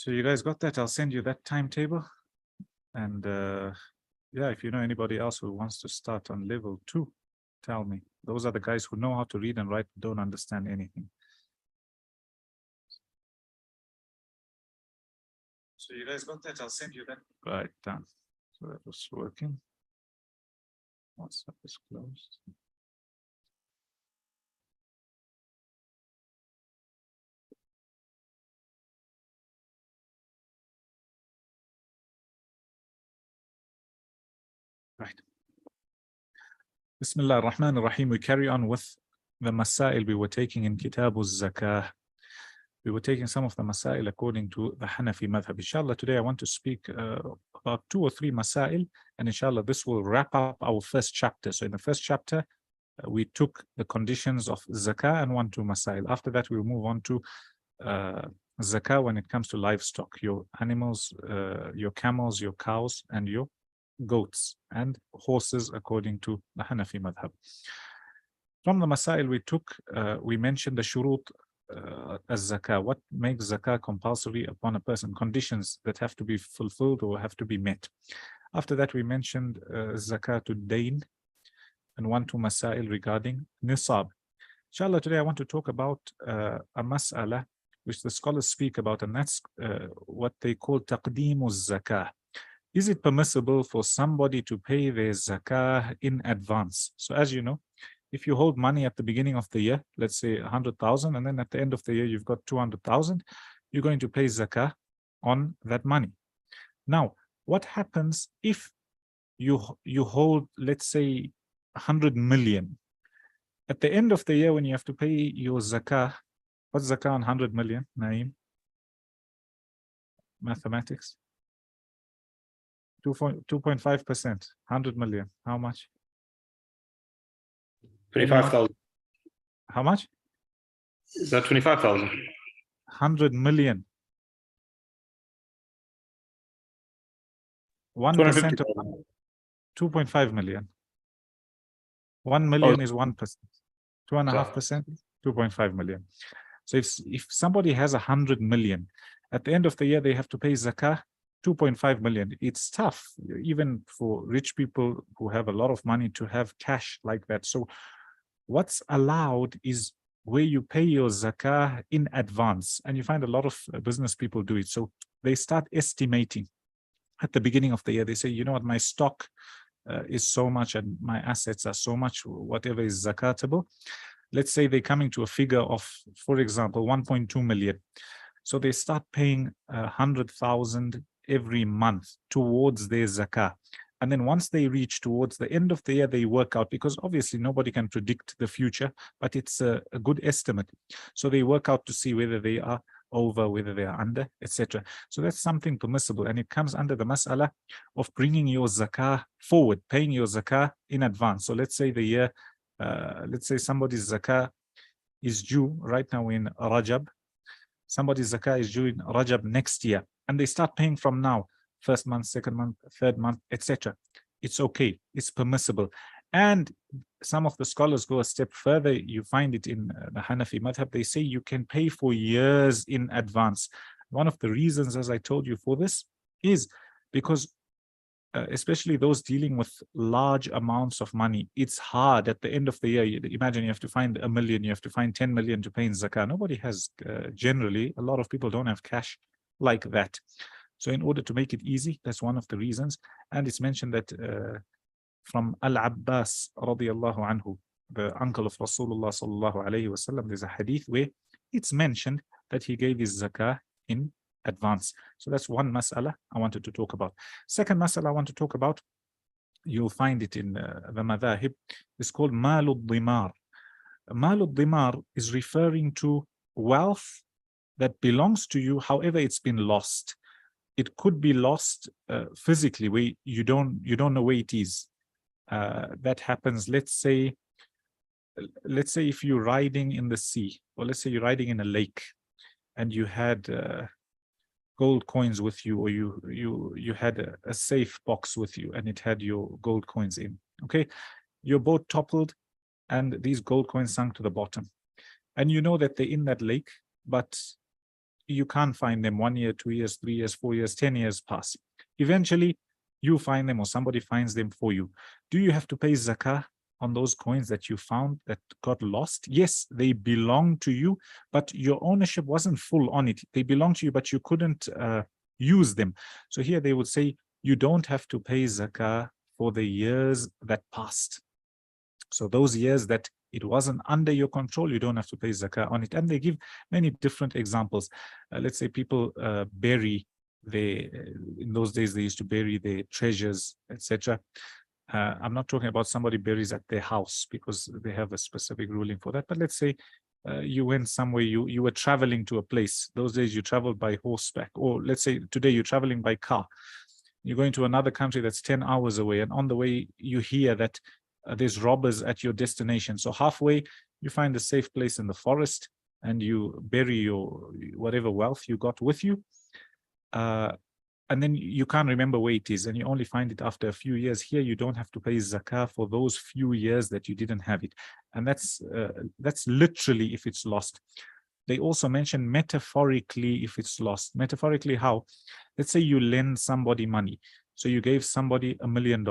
So you guys got that? I'll send you that timetable. And yeah, if you know anybody else who wants to start on level 2, tell me. Those are the guys who know how to read and write, don't understand anything. So you guys got that? I'll send you that. Right, done. So that was working. WhatsApp is closed. Right. Bismillah ar-Rahman ar-Rahim. We carry on with the masail we were taking in Kitab al-Zakah. We were taking some of the masail according to the Hanafi madhab. Inshallah, today I want to speak about 2 or 3 masail, and inshallah this will wrap up our first chapter. So in the first chapter, we took the conditions of zakah and 1-2 masail. After that, we'll move on to zakah when it comes to livestock, your animals, your camels, your cows, and your goats and horses according to the Hanafi madhab. From the masail we took, we mentioned the shurut as zakah. What makes zakah compulsory upon a person? Conditions that have to be fulfilled or have to be met. After that, we mentioned zakatul dayn and 1-2 masail regarding nisab. Inshallah, today I want to talk about a mas'ala which the scholars speak about, and that's what they call taqdeemuz zakah. Is it permissible for somebody to pay their zakah in advance? So as you know, if you hold money at the beginning of the year, let's say 100,000, and then at the end of the year you've got 200,000, you're going to pay zakah on that money. Now, what happens if you hold, let's say, 100 million? At the end of the year, when you have to pay your zakah, what's zakah on 100 million, Naeem? Mathematics. 2.5%, 100 million. How much? 25,000. How much? Is that 25,000? 100 million. 1% of 2.5 million. 1 million is 1%. 2.5%, 2.5 million. So if somebody has 100 million, at the end of the year they have to pay zakah 2.5 million. It's tough, even for rich people who have a lot of money, to have cash like that. So what's allowed is where you pay your zakah in advance, and you find a lot of business people do it. So they start estimating at the beginning of the year. They say, you know what, my stock is so much and my assets are so much, whatever is zakatable. Let's say they're coming to a figure of, for example, 1.2 million. So they start paying 100,000 every month towards their zakah. And then once they reach towards the end of the year, they work out, because obviously nobody can predict the future, but it's a good estimate. So they work out to see whether they are over, whether they are under, etc. So that's something permissible, and it comes under the mas'ala of bringing your zakah forward, paying your zakah in advance. So let's say the year, let's say somebody's zakah is due right now in Rajab. Somebody's zakah is due in Rajab next year, and they start paying from now, first month, second month, third month, etc. It's okay, it's permissible. And some of the scholars go a step further. You find it in the Hanafi madhab. They say you can pay for years in advance. One of the reasons, as I told you, for this is because especially those dealing with large amounts of money, it's hard at the end of the year. Imagine you have to find 1 million, you have to find 10 million to pay in zakah. Nobody has, generally, a lot of people don't have cash like that. So in order to make it easy, that's one of the reasons. And it's mentioned that from Al-Abbas radiyallahu anhu, the uncle of Rasulullah sallallahu alayhi wasallam, there's a hadith where it's mentioned that he gave his zakah in advance. So that's one mas'ala I wanted to talk about. Second mas'ala I want to talk about, you'll find it in the madhahib, it's called Malud Dimar. Malud Dimar is referring to wealth that belongs to you, however it's been lost. It could be lost physically, where you don't know where it is. That happens, let's say if you're riding in the sea, or let's say you're riding in a lake, and you had gold coins with you, or you had a safe box with you, and it had your gold coins in. Okay, your boat toppled, and these gold coins sunk to the bottom, and you know that they're in that lake, but you can't find them. 1 year, 2 years, 3 years, 4 years, 10 years pass. Eventually, you find them or somebody finds them for you. Do you have to pay zakah on those coins that you found that got lost? Yes, they belong to you, but your ownership wasn't full on it. They belong to you, but you couldn't use them. So here they would say, you don't have to pay zakah for the years that passed. So those years that it wasn't under your control, you don't have to pay zakah on it. And they give many different examples. Let's say people bury in those days, they used to bury their treasures, etc. I'm not talking about somebody buries at their house because they have a specific ruling for that. But let's say you went somewhere, you were traveling to a place. Those days you traveled by horseback, or let's say today you're traveling by car. You're going to another country that's 10 hours away, and on the way you hear that there's robbers at your destination. So halfway you find a safe place in the forest and you bury your whatever wealth you got with you. And then you can't remember where it is, and you only find it after a few years. Here you don't have to pay zakah for those few years that you didn't have it. And that's literally if it's lost. They also mention metaphorically if it's lost. Metaphorically how? Let's say you lend somebody money. So you gave somebody $1 million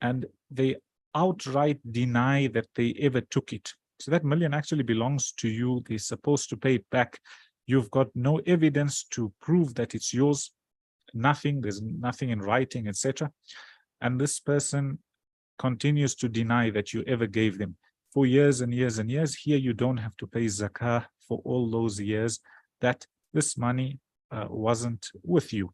and they outright deny that they ever took it. So that million actually belongs to you. They're supposed to pay it back. You've got no evidence to prove that it's yours. Nothing, there's nothing in writing, etc. And this person continues to deny that you ever gave them for years and years and years. Here you don't have to pay zakah for all those years that this money wasn't with you.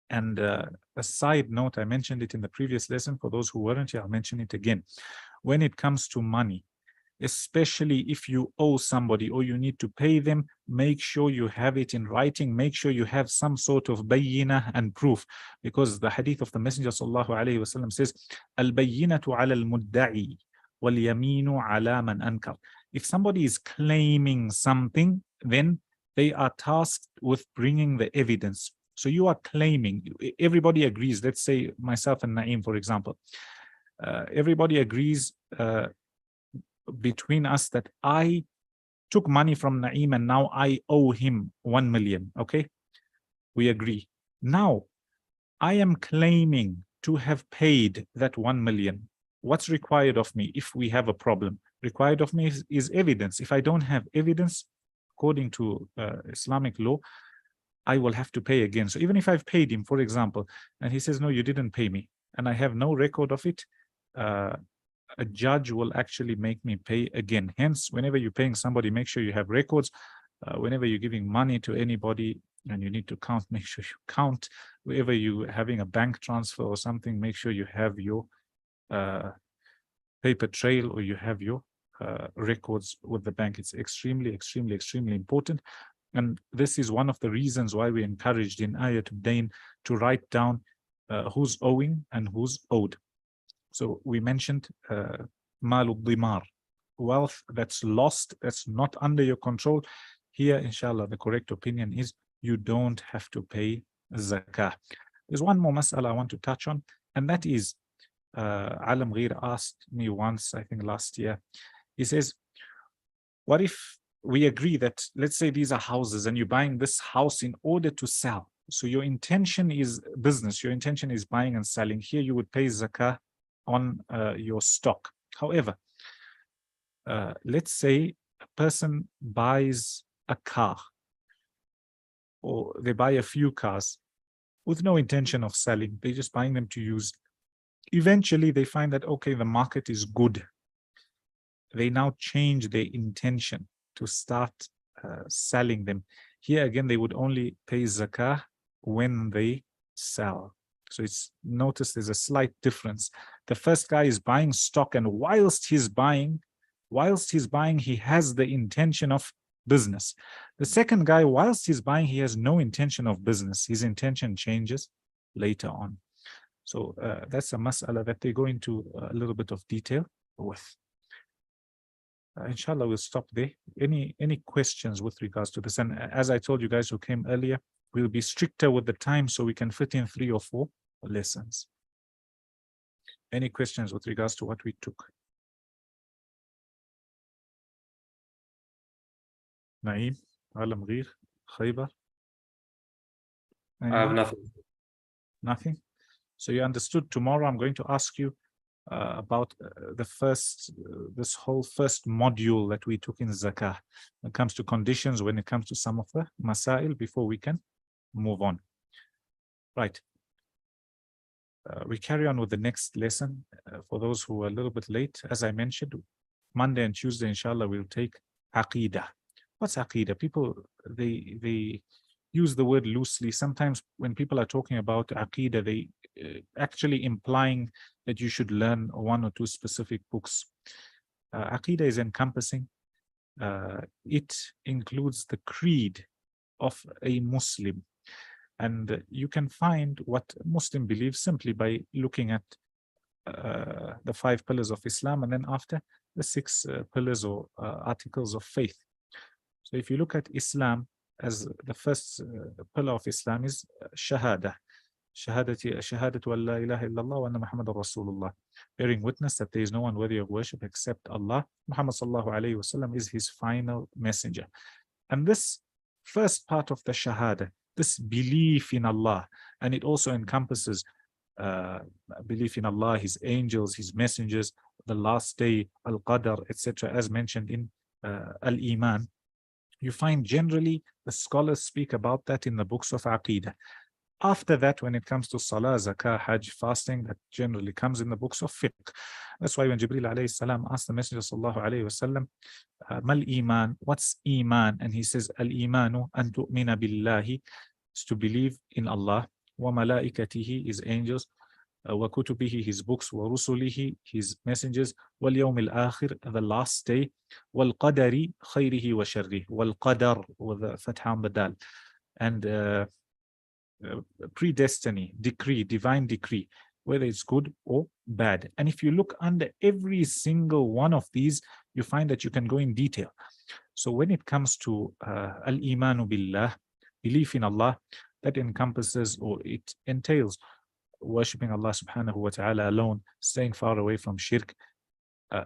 And a side note, I mentioned it in the previous lesson. For those who weren't here, I'll mention it again. When it comes to money, especially if you owe somebody or you need to pay them, make sure you have it in writing. Make sure you have some sort of bayyinah and proof, because the hadith of the Messenger sallallahu alaihi wasallam says, "Al-bayyinatu ala al-mudda'i wal-yaminu ala man ankar." If somebody is claiming something, then they are tasked with bringing the evidence. So you are claiming, everybody agrees, let's say myself and Naeem, for example, everybody agrees between us that I took money from Naeem and now I owe him 1 million, okay? We agree. Now, I am claiming to have paid that 1 million. What's required of me if we have a problem? Required of me is evidence. If I don't have evidence, according to Islamic law, I will have to pay again. So even if I've paid him, for example, and he says, no, you didn't pay me, and I have no record of it, a judge will actually make me pay again. Hence, whenever you're paying somebody, make sure you have records. Whenever you're giving money to anybody and you need to count, make sure you count. Wherever you're having a bank transfer or something, make sure you have your paper trail or you have your records with the bank. It's extremely, extremely, extremely important. And this is one of the reasons why we encouraged in Ayatul Dain to write down who's owing and who's owed. So we mentioned Malul Dimar, wealth that's lost, that's not under your control. Here, inshallah, the correct opinion is you don't have to pay zakah. There's one more mas'ala I want to touch on, and that is, Alam Gheer asked me once, I think last year, he says, what if we agree that, let's say these are houses and you're buying this house in order to sell. So your intention is business, your intention is buying and selling. Here you would pay zakah on your stock. However, let's say a person buys a car, or they buy a few cars with no intention of selling. They're just buying them to use. Eventually they find that, okay, the market is good. They now change their intention to start selling them. Here again, they would only pay zakah when they sell. So it's, notice there's a slight difference. The first guy is buying stock, and whilst he's buying, he has the intention of business. The second guy, whilst he's buying, he has no intention of business. His intention changes later on. So that's a mas'ala that they go into a little bit of detail with. Inshallah, we'll stop there. Any questions with regards to this? And as I told you guys who came earlier, we'll be stricter with the time so we can fit in 3 or 4 lessons. Any questions with regards to what we took? Naeem, Alam Gheer, Khaybar? I have nothing. Nothing? So you understood. Tomorrow I'm going to ask you about the first, this whole first module that we took in Zakah. When it comes to conditions, when it comes to some of the masail, before we can move on. Right. We carry on with the next lesson. For those who are a little bit late, as I mentioned, Monday and Tuesday, inshallah, we'll take Aqidah. What's Aqidah? People, they use the word loosely. Sometimes when people are talking about Aqidah, they actually implying that you should learn one or two specific books. Aqidah is encompassing. It includes the creed of a Muslim. And you can find what Muslim believes simply by looking at the 5 pillars of Islam, and then after the 6 pillars or articles of faith. So if you look at Islam, as the first pillar of Islam is Shahada. Shahadatu an la ilaha illallah wa anna Muhammadan Rasulullah. Bearing witness that there is no one worthy of worship except Allah. Muhammad sallallahu alayhi wasallam is his final messenger. And this first part of the Shahada, this belief in Allah, and it also encompasses belief in Allah, His angels, His messengers, the last day, Al-Qadr, etc., as mentioned in Al-Iman. You find generally the scholars speak about that in the books of Aqidah. After that, when it comes to Salah, Zakah, Hajj, fasting, that generally comes in the books of fiqh. That's why when Jibreel alayhi salam asked the Messenger sallallahu alayhi wasallam, Mal Iman, what's Iman? And he says, Al-Imanu an tu'mina billahi, is to believe in Allah, wa malaikatihi, His angels, wa kutubihi, His books, wa rusulihi, His messengers, wal yawm al-akhir, the last day, wal qadari khayrihi wa sharrihi, wal qadar, with the fatha on the dal, and predestiny, decree, divine decree, whether it's good or bad. And if you look under every single one of these, you find that you can go in detail. So when it comes to al-imanu billah, belief in Allah, that encompasses, or it entails, worshipping Allah subhanahu wa ta'ala alone, staying far away from shirk,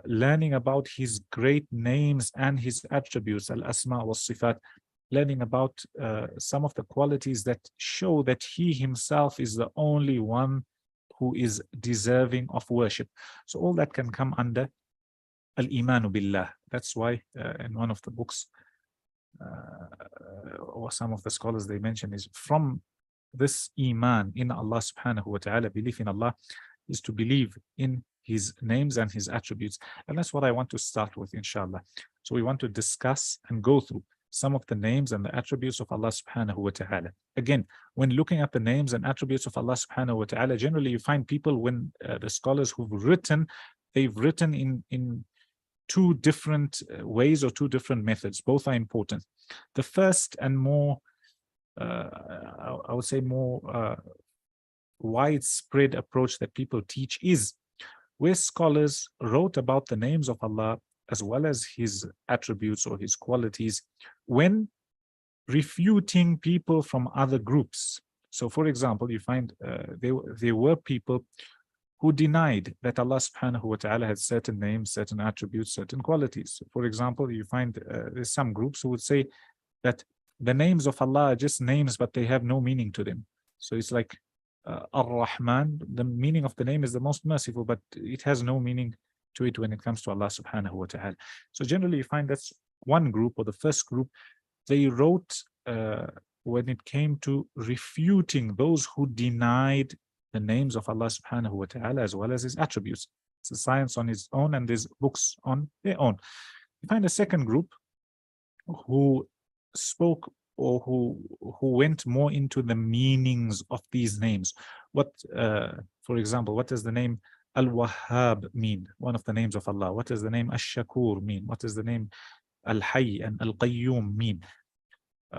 learning about His great names and His attributes, al-asma wa sifat, learning about some of the qualities that show that He Himself is the only one who is deserving of worship. So all that can come under al-imanu billah. That's why in one of the books, or some of the scholars they mention, is from this iman in Allah subhanahu wa ta'ala, belief in Allah, is to believe in His names and His attributes. And that's what I want to start with, inshallah. So we want to discuss and go through some of the names and the attributes of Allah subhanahu wa ta'ala. Again, when looking at the names and attributes of Allah subhanahu wa ta'ala, generally you find people, when the scholars who've written, they've written in 2 different ways or 2 different methods. Both are important. The first and more, I would say more widespread approach that people teach is where scholars wrote about the names of Allah as well as His attributes or His qualities when refuting people from other groups. So for example, you find there were people who denied that Allah subhanahu wa ta'ala had certain names, certain attributes, certain qualities. For example, you find there's some groups who would say that the names of Allah are just names, but they have no meaning to them. So it's like Ar-Rahman, the meaning of the name is the most merciful, but it has no meaning to it when it comes to Allah subhanahu wa ta'ala. So generally you find that's one group, or the first group. They wrote when it came to refuting those who denied the names of Allah subhanahu wa ta'ala as well as His attributes. It's a science on its own, and there's books on their own. You find a second group who spoke, or who went more into the meanings of these names. What, for example, what does the name Al-Wahhab mean? One of the names of Allah. What does the name Ash-Shakur mean? What does the name Al-Hayy and Al-Qayyum mean?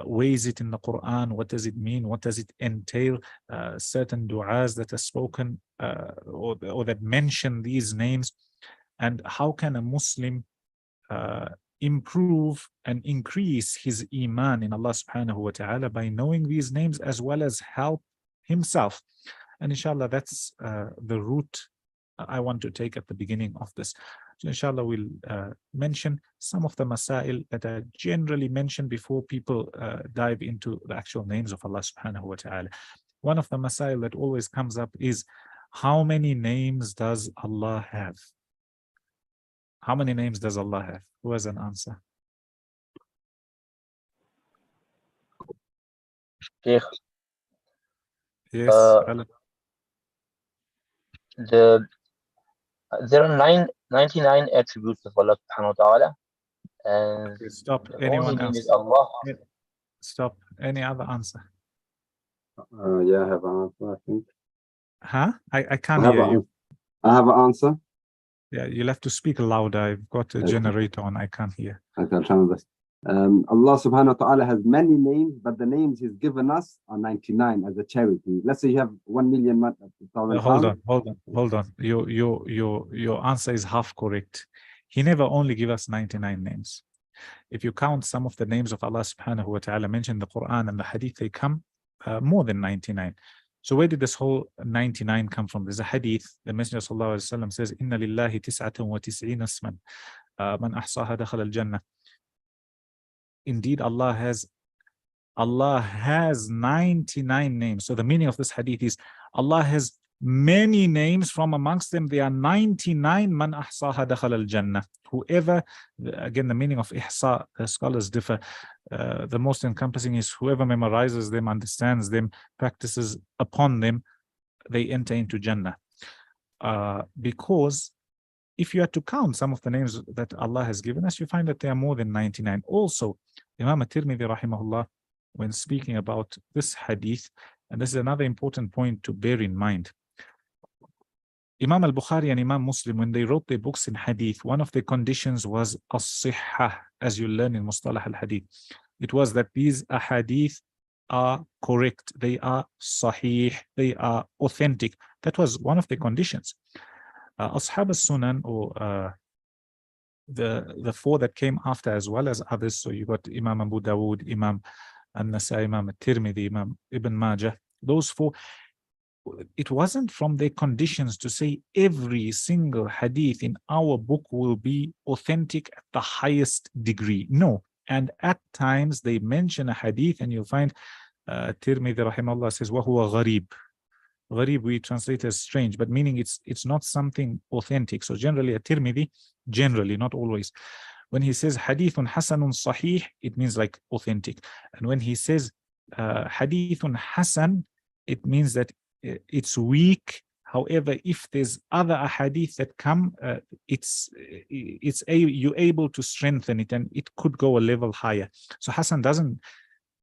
Where is it in the Quran? What does it mean? What does it entail? Certain du'as that are spoken or that mention these names. And how can a Muslim improve and increase his iman in Allah subhanahu wa ta'ala by knowing these names, as well as help himself? And inshallah, that's the route I want to take at the beginning of this. So inshallah, we'll mention some of the masail that are generally mentioned before people dive into the actual names of Allah subhanahu wa ta'ala. One of the masail that always comes up is, how many names does Allah have? How many names does Allah have? Who has an answer? Sheikh, Yes, there are 99 attributes of Allah subhanahu wa ta'ala, and okay, stop. the Anyone only name else? is Allah. Stop. Any other answer? Yeah, I have an answer, I think. Huh? I can't hear you. I have an answer. Yeah, you'll have to speak louder. I've got a Okay. generator on. I can't hear. Okay, I'll try my best. Allah subhanahu wa ta'ala has many names, but the names he's given us are 99 as a charity. Let's say you have 1 million. Hold on. Your answer is half correct. He never only give us 99 names. If you count some of the names of Allah subhanahu wa ta'ala mentioned in the Quran and the Hadith, they come more than 99. So where did this whole 99 come from? There's a Hadith. The Messenger sallallahu alaihi wasallam says, "Inna lillahi tis'atan wa tis'ina isman, man ahsaha dakhala al-jannah." Indeed, Allah has 99 names. So the meaning of this hadith is, Allah has many names. From amongst them, there are 99. Man ahsaha dakhala al-jannah. Whoever, again, the meaning of ihsa, the scholars differ. The most encompassing is whoever memorizes them, understands them, practices upon them, they enter into Jannah. Because if you are to count some of the names that Allah has given us, you find that there are more than 99. Also, Imam at-Tirmidhi rahimahullah, when speaking about this hadith, and this is another important point to bear in mind, Imam al-Bukhari and Imam Muslim, when they wrote their books in hadith, one of the conditions was as-sihha, as you learn in Mustalah al-Hadith. It was that these ahadith are correct, they are sahih, they are authentic. That was one of the conditions. Ashab al-Sunan, or the four that came after, as well as others. So you got Imam Abu Dawood, Imam An-Nasai, Imam At-Tirmidhi, Imam Ibn Majah. Those four, it wasn't from their conditions to say every single hadith in our book will be authentic at the highest degree. No. And at times they mention a hadith, and you'll find Tirmidhi rahimahullah says, وَهُوَ غَرِيب. Gharib we translate as strange, but meaning it's not something authentic. So generally, at Tirmidhi, generally, not always, when he says hadithun hasanun sahih, it means like authentic. And when he says hadithun hasan, it means that it's weak. However, if there's other ahadith that come, you're able to strengthen it, and it could go a level higher. So Hasan doesn't,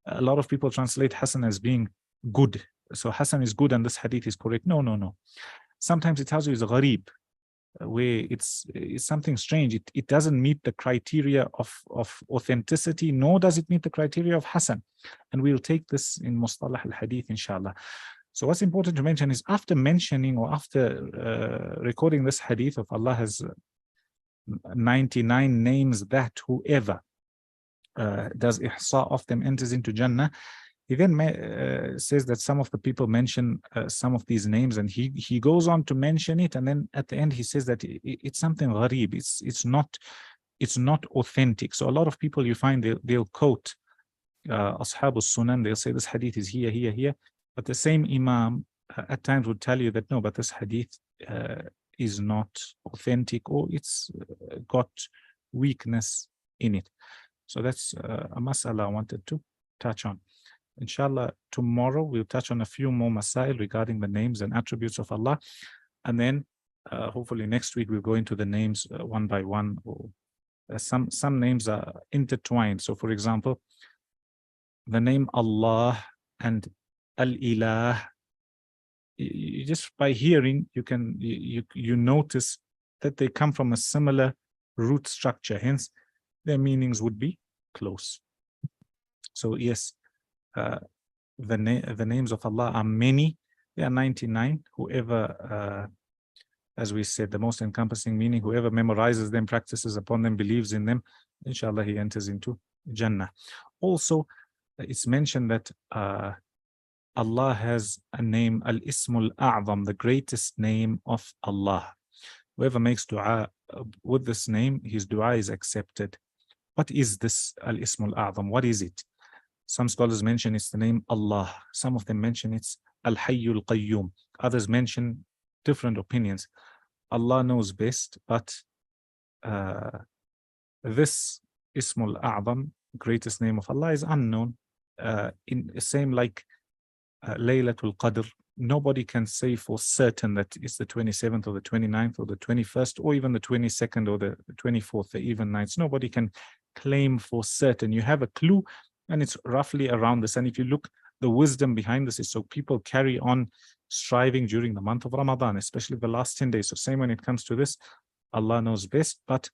a lot of people translate Hasan as being good. So Hasan is good and this hadith is correct. No. Sometimes it tells you it's a gharib, where it's something strange. It doesn't meet the criteria of authenticity, nor does it meet the criteria of Hasan. And we'll take this in Mustalah al-Hadith, inshallah. So what's important to mention is, after mentioning or after recording this hadith of Allah has 99 names that whoever does ihsa of them enters into Jannah, he then says that some of the people mention some of these names, and he goes on to mention it, and then at the end he says that it's something gharib, it's not authentic. So a lot of people, you find they'll quote Ashab al-Sunan, they'll say this hadith is here, but the same Imam at times would tell you that no, but this hadith is not authentic, or it's got weakness in it. So that's a mas'ala I wanted to touch on. Inshallah, tomorrow we'll touch on a few more masail regarding the names and attributes of Allah. And then hopefully next week we'll go into the names one by one. Or some names are intertwined. So for example, the name Allah and Al-Ilah, just by hearing, you notice that they come from a similar root structure. Hence, their meanings would be close. So yes, the names of Allah are many. They are 99. Whoever, as we said, the most encompassing meaning, whoever memorizes them, practices upon them, believes in them, inshallah, he enters into Jannah. Also, it's mentioned that Allah has a name, Al-Ismul A'zam, the greatest name of Allah. Whoever makes dua with this name, his dua is accepted. What is this Al-Ism Al-A'zam? What is it? Some scholars mention it's the name Allah. Some of them mention it's Al-Hayyul Qayyum. Others mention different opinions. Allah knows best, but this Ism Al-A'zam, greatest name of Allah, is unknown. In the same like Laylatul Qadr, nobody can say for certain that it's the 27th or the 29th or the 21st or even the 22nd or the 24th, the even nights. Nobody can claim for certain. You have a clue and it's roughly around this. And if you look, the wisdom behind this is so people carry on striving during the month of Ramadan, especially the last 10 days. So same when it comes to this, Allah knows best, but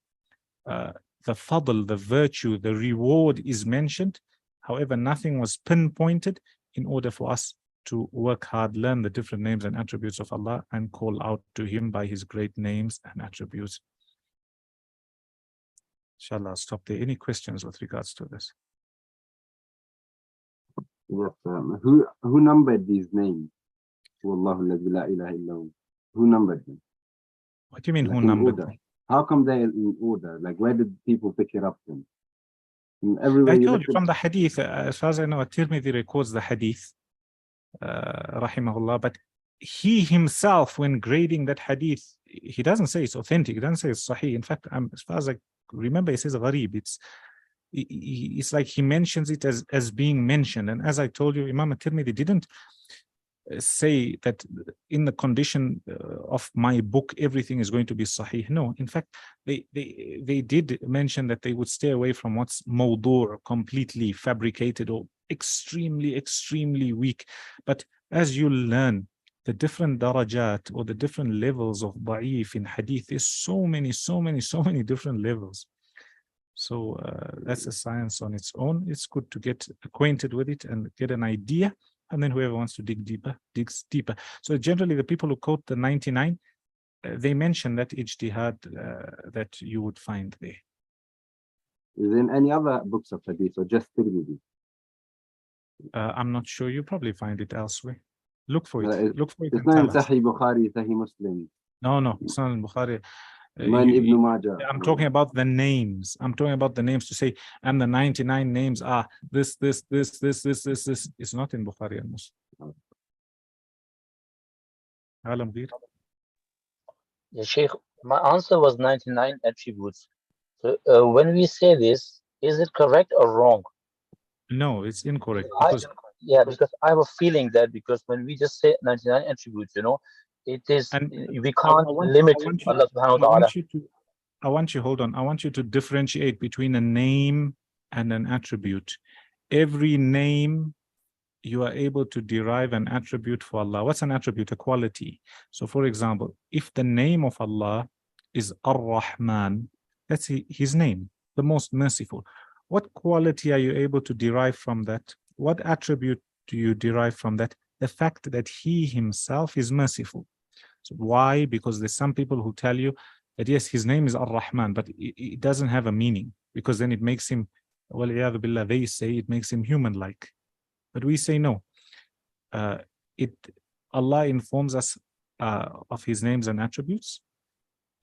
the fadl, the virtue, the reward is mentioned. However, nothing was pinpointed in order for us to work hard, learn the different names and attributes of Allah and call out to him by his great names and attributes. Inshallah, I'll stop there. Any questions with regards to this? Yes, who numbered these names? Wallahu alladhi la ilaha illa hu. Who numbered them? What do you mean, Like who in numbered order. them? How come they're in order? Like, where did people pick it up from? Everywhere I you told look you from the hadith, as far as I know, At-Tirmidhi records the hadith, rahimahullah, but he himself, when grading that hadith, he doesn't say it's authentic, he doesn't say it's sahih. In fact, as far as I remember, he says gharib. It's like he mentions it as being mentioned. And as I told you, Imam At-Tirmidhi didn't say that in the condition of my book everything is going to be sahih. No, in fact they did mention that they would stay away from what's mawdu', completely fabricated or extremely weak. But as you learn the different darajat or the different levels of da'if in hadith, there's so many different levels. So that's a science on its own. It's good to get acquainted with it and get an idea. And then whoever wants to dig deeper, digs deeper. So generally the people who quote the 99, they mention that ijtihad that you would find there. Is in any other books of hadith or just Tirmidhi? I'm not sure. You probably find it elsewhere. Look for it. Look for it. It's And not in tell us. Sahih Bukhari, Sahih Muslim. No, it's not in Bukhari. Not in Ibn Majah. I'm talking about the names. I'm talking about the names to say, and the 99 names are this. It's not in Bukhari and Muslim. Alam Gheer? Yeah, Sheikh, my answer was 99 attributes. So when we say this, is it correct or wrong? No, it's incorrect. Because Because I have a feeling that because when we just say 99 attributes, it is, and we can't limit Allah subhanahu wa ta'ala. I want you to differentiate between a name and an attribute. Every name you are able to derive an attribute for Allah. What's an attribute? A quality. So for example, if the name of Allah is Ar-Rahman, that's his name, the most merciful. What quality are you able to derive from that? What attribute do you derive from that? The fact that he himself is merciful. So why? Because there's some people who tell you that yes, his name is Ar-Rahman, but it doesn't have a meaning, because then it makes him, wal-iyadhu billah, they say it makes him human-like. But we say no. Allah informs us of his names and attributes.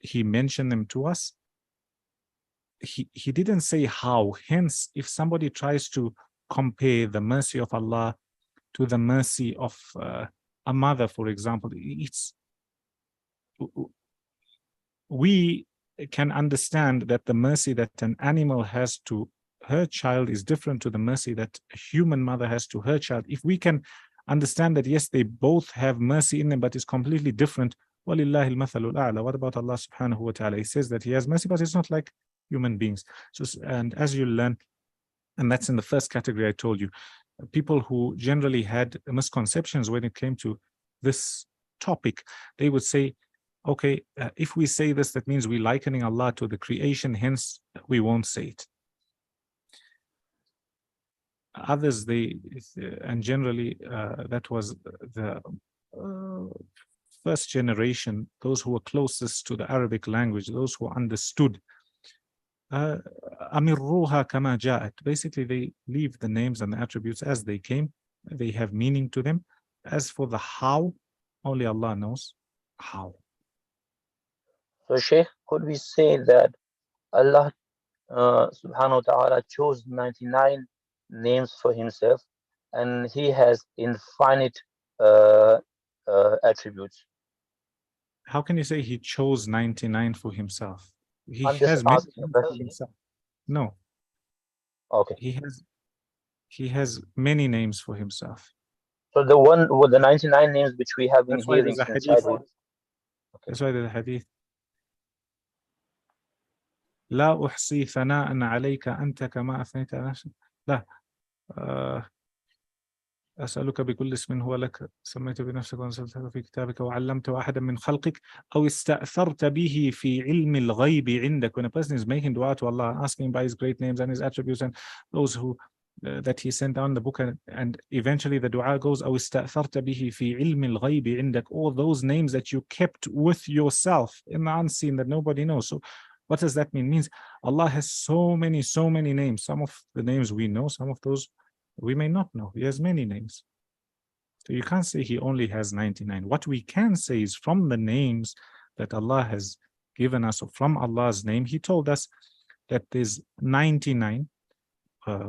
He mentioned them to us. He didn't say how. Hence, if somebody tries to compare the mercy of Allah to the mercy of a mother, for example, we can understand that the mercy that an animal has to her child is different to the mercy that a human mother has to her child. If we can understand that, yes, they both have mercy in them, but it's completely different. وَلِلَّهِ الْمَثَلُ الْأَعْلَى. What about Allah subhanahu wa ta'ala? He says that he has mercy, but it's not like human beings. So, and as you learn, and that's in the first category I told you, people who generally had misconceptions when it came to this topic, they would say, okay, if we say this, that means we're likening Allah to the creation, hence we won't say it. Others, and generally that was the first generation, those who were closest to the Arabic language, those who understood. Amirruha kama ja'at. Basically, they leave the names and the attributes as they came. They have meaning to them. As for the how, only Allah knows how. So Sheikh, could we say that Allah subhanahu wa ta'ala chose 99 names for himself and he has infinite attributes? How can you say he chose 99 for himself? He I'm just has many asking a names for question. himself. No, Okay. he has many names for himself. So the one with the 99 names which we have been That's why hearing there's a since hadith. childhood. That's why there's a hadith. لا أحصي ثناء عليك أنت كما أثنيت على نفسك. لا أسألك بكل اسم هو لك سميت بنفسك وأنزلته في كتابك وعلمته أحدا من خلقك أو استأثرت به في علم الغيب عندك. When a person is making dua to Allah, asking by his great names and his attributes and those who that he sent down the book, and eventually the dua goes أو استأثرت به في علم الغيب عندك, all those names that you kept with yourself in the unseen that nobody knows. So what does that mean? It means Allah has so many names. Some of the names we know, some of those we may not know. He has many names. So you can't say he only has 99. What we can say is from the names that Allah has given us, or from Allah's name, he told us that there's 99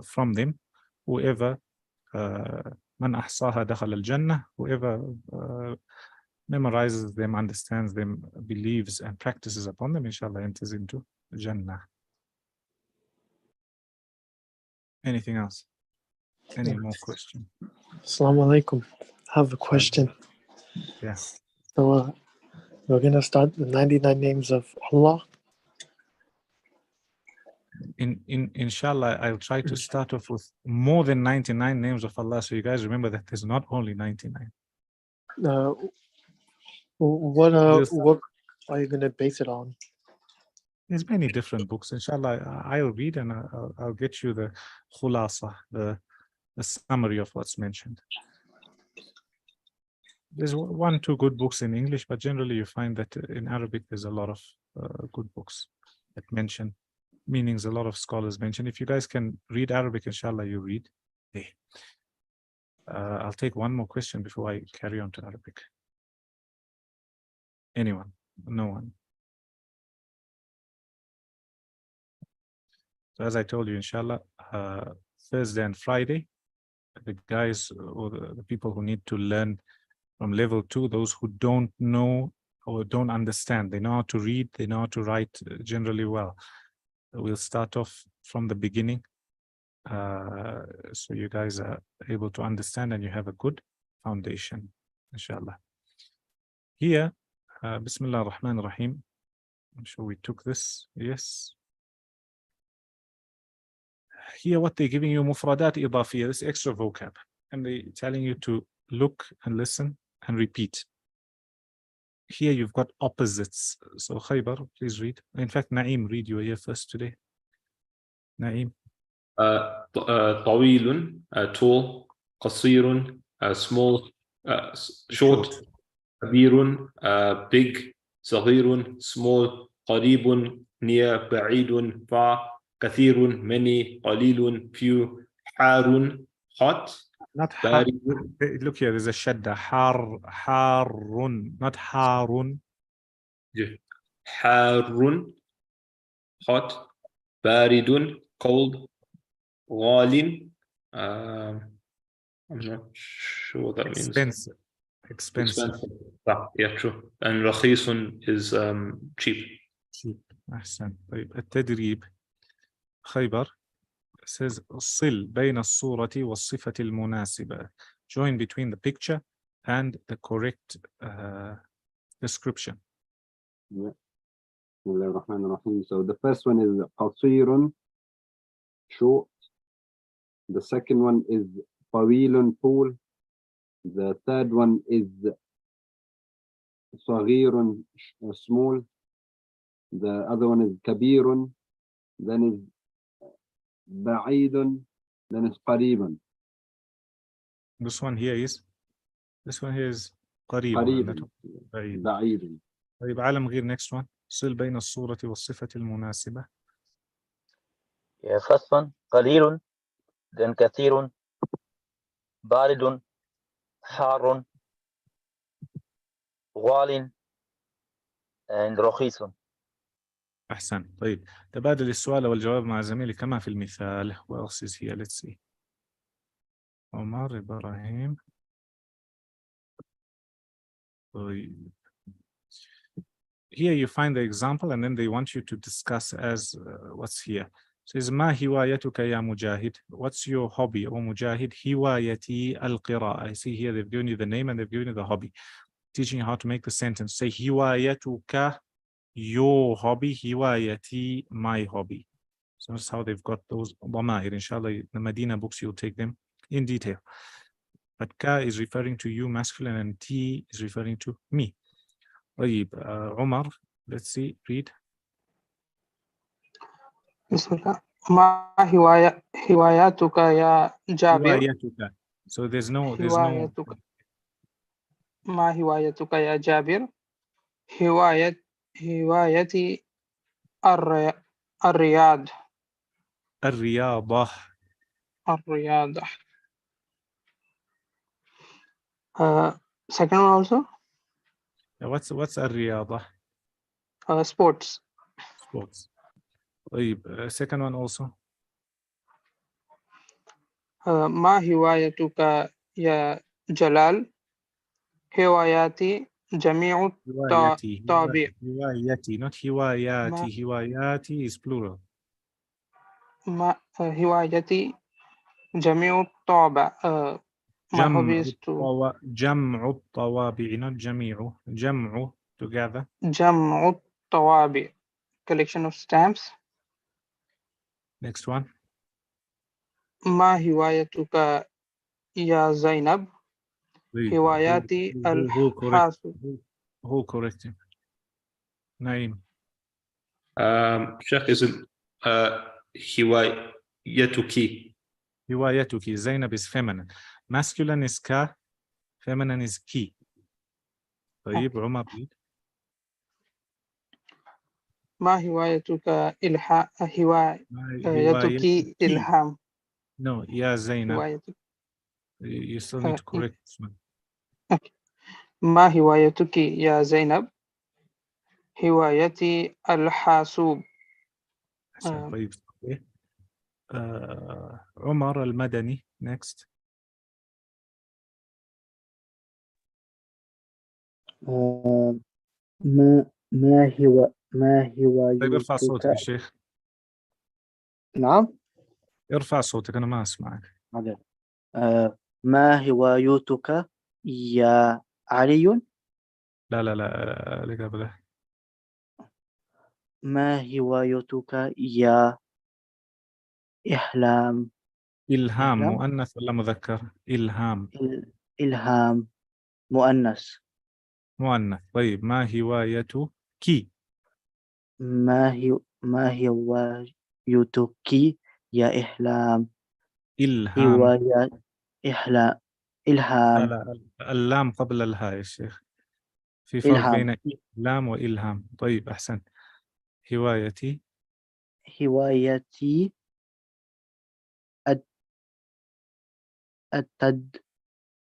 from them. Whoever man ahsaha dakhal al-jannah, whoever memorizes them, understands them, believes and practices upon them, inshallah enters into Jannah. Anything else? Any more question? Assalamu alaikum. I have a question. Yeah. So we're going to start the 99 names of Allah. Inshallah, I'll try to start off with more than 99 names of Allah, so you guys remember that there's not only 99. What are you going to base it on? There's many different books. Inshallah, I'll read and I'll get you the khulasa, the summary of what's mentioned. There's 1-2 good books in English, but generally you find that in Arabic there's a lot of good books that mention meanings. A lot of scholars mention. If you guys can read Arabic, inshallah, you read. I'll take one more question before I carry on to Arabic. Anyone? No one? So as I told you, inshallah, Thursday and Friday, the guys or the people who need to learn from level 2, those who don't know or don't understand, they know how to read, they know how to write generally well. We'll start off from the beginning, so you guys are able to understand and you have a good foundation, inshallah. Here, Bismillah ar-Rahman ar-Rahim. I'm sure we took this. Yes. Here, what they're giving you, mufradat idafiyya, this extra vocab, and they're telling you to look and listen and repeat. Here you've got opposites. So Khaybar, please read. In fact, Naeem, read. You were here first today. Naeem. طويل, tall, قصير, small, short, كبير, big, صغير, small, قريب, near, بعيد, far, كثير, many, قليل, few, حار, hot, Not har. Look here, there's a shadda. Harun, not harun. حار, hot, بارد, cold, غال, I'm not sure what that means. Expensive. Yeah, true. And رخيص is cheap. Cheap. أحسن. طيب التدريب. خيبر says صل بين الصورة والصفة المناسبة. Join between the picture and the correct description. Yeah. So the first one is قصير, short. The second one is طويل, tall. The third one is صغير, small. The other one is كبير. Then is بعيد. Then is قريب. This one here is قريب. قريب. بعيد. بعيد. طيب عالم غير next one. صل بين الصورة والصفة المناسبة. Yeah, first one, قليل, then كثير, بارد, حار, غال, and رخيص. أحسن. طيب تبادل السؤال والجواب مع زميلي كما في المثال. What else is here? Let's see. عمر إبراهيم. طيب. Here you find the example and then they want you to discuss as what's here. Says ما هوايتك يا مجاهد? What's your hobby? Oh مجاهد. هوايتي القراءة. I see here they've given you the name and they've given you the hobby. Teaching you how to make the sentence. Say هوايتك your hobby. هوايتي my hobby. So that's how they've got those ضمائر. Inshallah, the Medina books you'll take them in detail. But ka is referring to you masculine and T is referring to me. طيب عمر, let's see, read. بسم الله. ما هواياتك يا جابر؟ هوايتك. So there's no هوايتك. ما هوايتك يا جابر؟ هوايتي الرياض. الرياضة. الرياضة. Second one also. What's الرياضة? Sports. Sports. طيب second one also. ما هوايتك يا جلال؟ هواياتي جميع الطابع. هوايتي not هواياتي. هواياتي is plural. ما هوايتي جميع الطابع. My hobby is to جمع الطوابع not جميع. جمع together. جمع الطوابع. Collection of stamps. Next one. ما هوايتك يا زينب؟ هواياتي الحاسب. Who correcting? نعيم. Sheikh, isn't هوايتك. هوايتك. Zainab is feminine. Masculine is ka. Feminine is ki. طيب عمر read. ما هوايتك هوايتك إلهام. No, يا زينب. هوايتك. You still need to correct this one. ما هوايتك يا زينب؟ هوايتي الحاسوب. طيب عمر المدني. Next. ما طيب ارفع صوتك يا هوايتك؟ شيخ. نعم. ارفع صوتك أنا ما أسمعك. ما هوايتك يا علي؟ لا اللي قبله. ما هوايتك يا إلهام؟ إلهام مؤنث ولا مذكر؟ إلهام. إلهام مؤنث. مؤنث. طيب ما هوايتك؟ ما هوايتك يا إلهام؟ إلهام. هواية إلهام. لا اللام قبل الهاء يا شيخ. في فرق إلهام. بين إلهام وإلهام. طيب أحسنت. هوايتي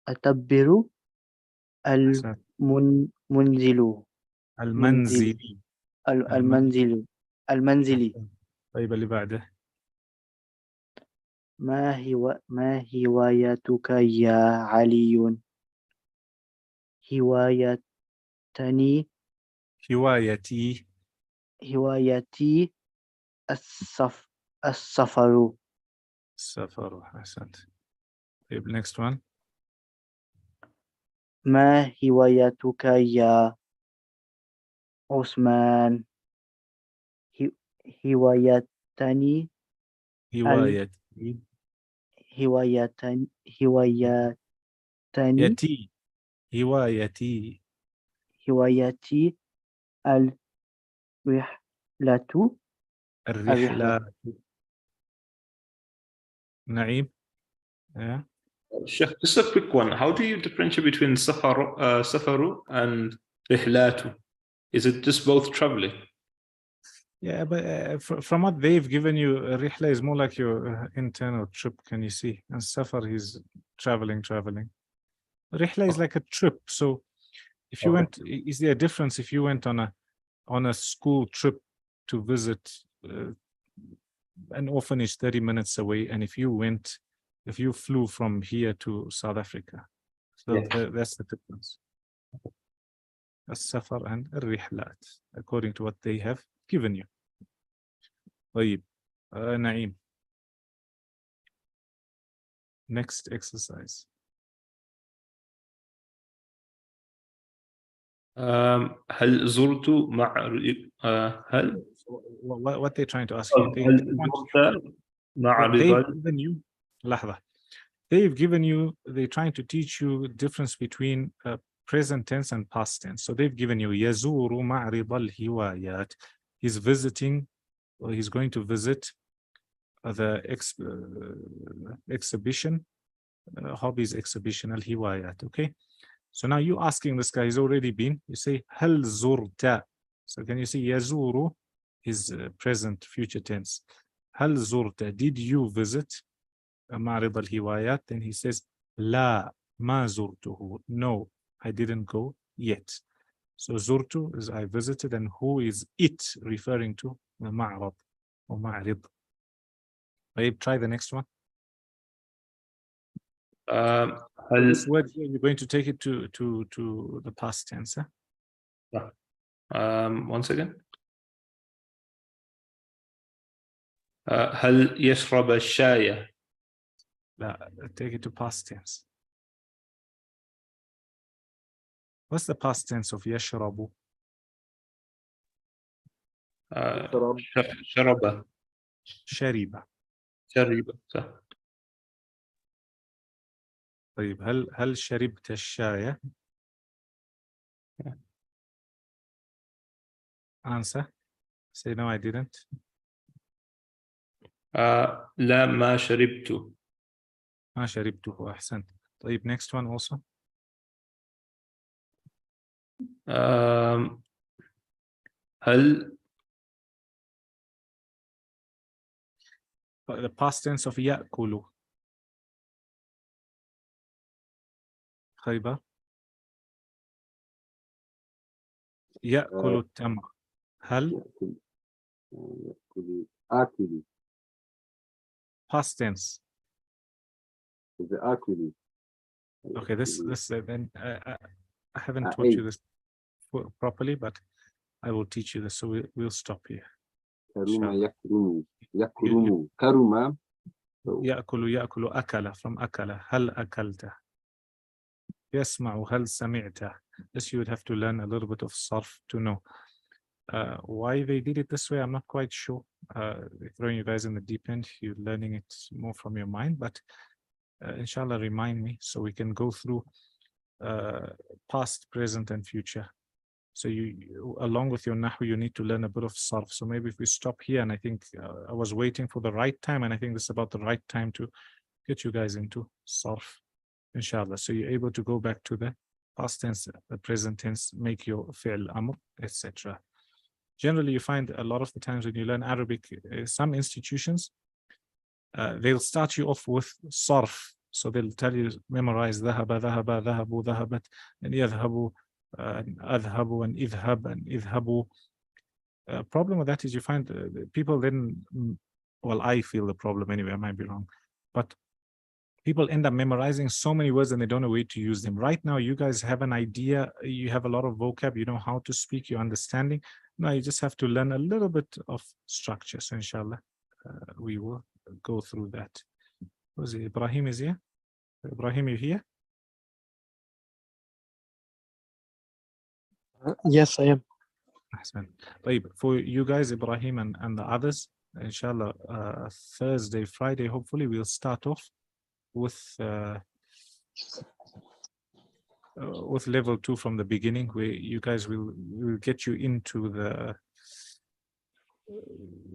أتدبر المنزلي. طيب اللي بعده. ما هوايتك يا علي؟ هوايتي السفر. أحسنت. طيب next one. ما هوايتك يا عثمان؟ هوايتي الرحلة. نعيم. Yeah. Sheikh, just a quick one. How do you differentiate between safaru and rihlatu? Is it just both traveling? Yeah, but from what they've given you, rihla is more like your internal trip. Can you see? And safar is traveling. Rihla is like a trip. So if you went, is there a difference if you went on a school trip to visit an orphanage 30 minutes away, and if you flew from here to South Africa. So Yes. that's the difference. السفر and الرحلات, according to what they have given you. طيب, Naeem. Next exercise. هل زرت هل What they're trying to ask you, هل زرت معرض they've given you لحظة. They've given you, they're trying to teach you the difference between present tense and past tense. So they've given you يزور معرض الهوايات. He's visiting, or he's going to visit the exhibition, hobbies exhibition الهوايات. Okay. So now you asking this guy, he's already been, you say هل زرت. So can you see يزور is present future tense. هل زرت, did you visit معرض الهوايات? Then he says لا ما زرته. No, I didn't go yet. So زرت is I visited, and who is it referring to? The معرض or معرض. Try the next one. هل This word here, you're going to take it to the past tense. Huh? once again. هل يشرب الشاي؟ لا, take it to past tense. What's the past tense of يشرب? شرب. شرب. شرب صح. طيب, هل شربت الشاي? Answer. Say no, I didn't. لا ما شربت. ما شربته. أحسنت. طيب, next one also. هل The past tense of يأكل. خيبة. يأكل التمر. هل آكل. past tense. The آكل. Okay, this then I haven't taught you this properly, but I will teach you this. So we'll stop here. كرم يكرم. يكرم. كرم. يأكل أكل from أكل. هل أكلت? يسمع. هل سمعت? This you would have to learn a little bit of sarf to know. Why they did it this way, I'm not quite sure. Throwing you guys in the deep end, you're learning it more from your mind, but inshallah, remind me so we can go through past, present, and future. So you along with your nahu, you need to learn a bit of sarf. So maybe if we stop here, and I think I was waiting for the right time, and I think this is about the right time to get you guys into sarf, inshallah. So you're able to go back to the past tense, the present tense, make your fi'l amr, etc. Generally, you find a lot of the times when you learn Arabic, some institutions, they'll start you off with sarf. So they'll tell you, memorize ذهب ذهب ذهبوا ذهبت, and يذهبوا and أذهبوا and إذهب and إذهبوا. Problem with that is you find people then, well, I feel the problem anyway, I might be wrong, but people end up memorizing so many words and they don't know where to use them. Right now, you guys have an idea, you have a lot of vocab, you know how to speak, you're understanding. Now you just have to learn a little bit of structure. So inshallah, we will go through that. Was it Ibrahim is here? Ibrahim, you here? Yes, I am. For you guys, Ibrahim and the others, inshallah, Thursday, Friday, hopefully we'll start off with level 2 from the beginning, where you guys will get you into the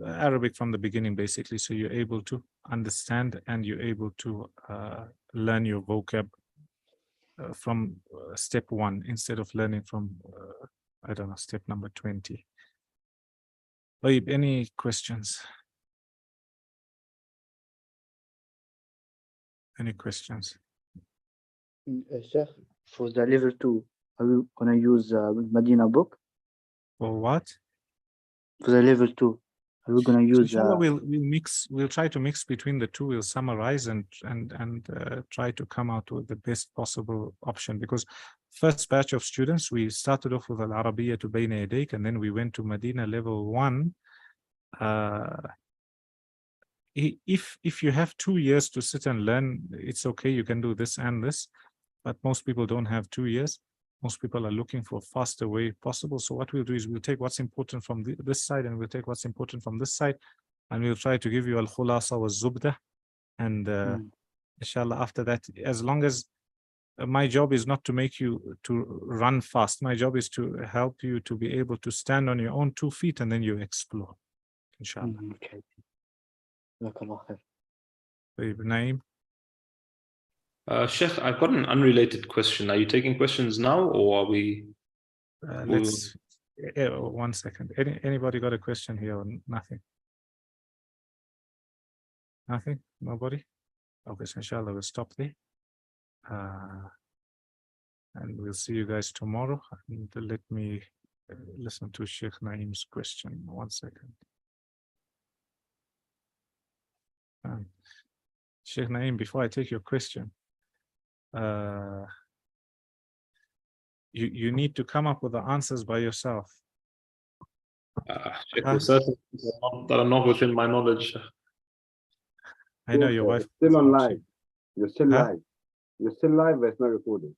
Arabic from the beginning, basically, so you're able to understand and you're able to learn your vocab from step 1 instead of learning from I don't know, step number 20. Any questions? Any questions? Sheikh, for the level 2, are we gonna use Medina book? For what? for the level 2, are we gonna So use inshallah, we'll try to mix between the two. We'll summarize and try to come out with the best possible option, because first batch of students, we started off with Al-Arabiya to Bayna Yadayk, and then we went to Medina level 1. If you have 2 years to sit and learn, it's okay, you can do this and this, but most people don't have 2 years. Most people are looking for a faster way possible. So what we'll do is we'll take what's important from this side, and we'll take what's important from this side, and we'll try to give you al-khulasa wa zubda. And inshallah, after that, as long as my job is not to make you to run fast, my job is to help you to be able to stand on your own 2 feet, and then you explore, inshallah. Okay. Jazakallah khair. Naeem? Sheikh, I've got an unrelated question. Are you taking questions now, or are we? Let's 1 second. Anybody got a question here or nothing? Nothing? Nobody? Okay, so inshallah we'll stop there. And we'll see you guys tomorrow. And let me listen to Sheikh Naeem's question. 1 second. Sheikh Naeem, before I take your question, you need to come up with the answers by yourself. Sheikh, there's certain things that are not within my knowledge. I know your wife Still on watching. live. You're still Huh? live. You're still live, but it's not recorded.